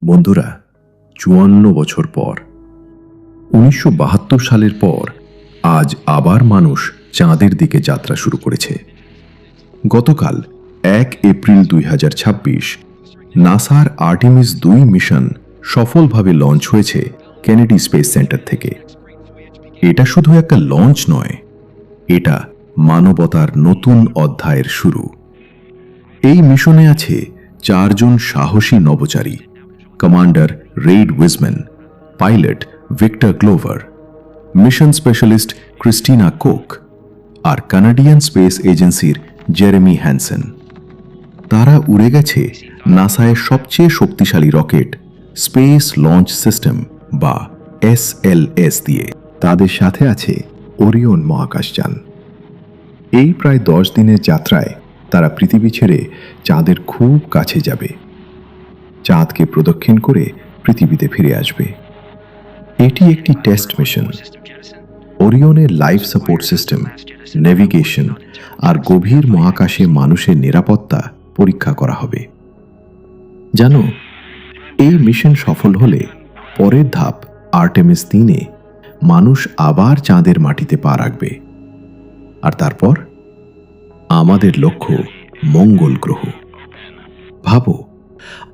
বন্ধুরা, ৫৪ বছর পর ১৯৭২ সালের পর আজ আবার মানুষ চাঁদের দিকে যাত্রা শুরু করেছে। গতকাল ১ এপ্রিল ২০২৬ নাসার আর্টেমিস ২ মিশন সফলভাবে লঞ্চ হয়েছে কেনেডি স্পেস সেন্টার থেকে। এটা শুধু একটা লঞ্চ নয়, এটা মানবতার নতুন অধ্যায়ের শুরু। এই মিশনে আছে ৪ জন সাহসী নভোচারী: commander Reid Wiseman, pilot Victor Glover, mission specialist Christina Koch আর কানাডিয়ান স্পেস এজেন্সির জেরেমি হ্যানসেন। তারা উড়ে গেছে নাসায়ের সবচেয়ে শক্তিশালী রকেট স্পেস লঞ্চ সিস্টেম বা SLS দিয়ে। তাদের সাথে আছে ওরিয়ন মহাকাশযান। এই প্রায় ১০ দিনের যাত্রায় তারা পৃথিবী ছেড়ে চাঁদের খুব কাছে যাবে, চাঁদকে প্রদক্ষিণ করে পৃথিবীতে ফিরে আসবে। এটি একটি টেস্ট মিশন। ওরিয়নের লাইফ সাপোর্ট সিস্টেম, নেভিগেশন আর গভীর মহাকাশে মানুষের নিরাপত্তা পরীক্ষা করা হবে। জানো, এই মিশন সফল হলে পরের ধাপ আর্টেমিস ৩-এ মানুষ আবার চাঁদের মাটিতে পা রাখবে। আর তারপর আমাদের লক্ষ্য মঙ্গল গ্রহ। ভাবো,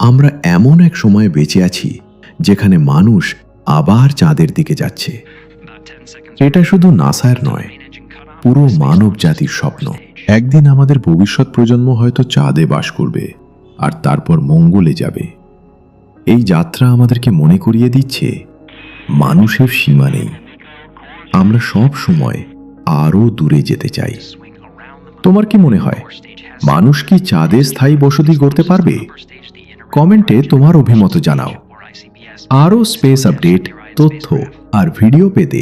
আমরা এমন এক সময়ে বেঁচে আছি যেখানে মানুষ আবার চাঁদের দিকে যাচ্ছে। এটা শুধু নাসার নয়, পুরো মানব জাতির স্বপ্ন। একদিন আমাদের ভবিষ্যৎ প্রজন্ম হয়তো চাঁদে বাস করবে আর তারপর মঙ্গলে যাবে। এই যাত্রা আমাদেরকে মনে করিয়ে দিচ্ছে মানুষের সীমা নেই। আমরা সব সময় আরও দূরে যেতে চাই। তোমার কি মনে হয়, মানুষ কি চাঁদে স্থায়ী বসতি করতে পারবে? কমেন্টে তোমার অভিমত জানাও। আরও স্পেস আপডেট, তথ্য আর ভিডিও পেতে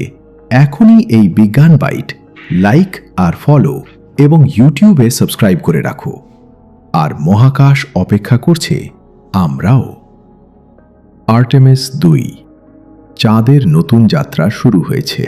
এখনই এই বিজ্ঞান বাইট লাইক আর ফলো এবং ইউটিউবে সাবস্ক্রাইব করে রাখো। আর মহাকাশ অপেক্ষা করছে, আমরাও। আর্টেমিস ২, চাঁদের নতুন যাত্রা শুরু হয়েছে।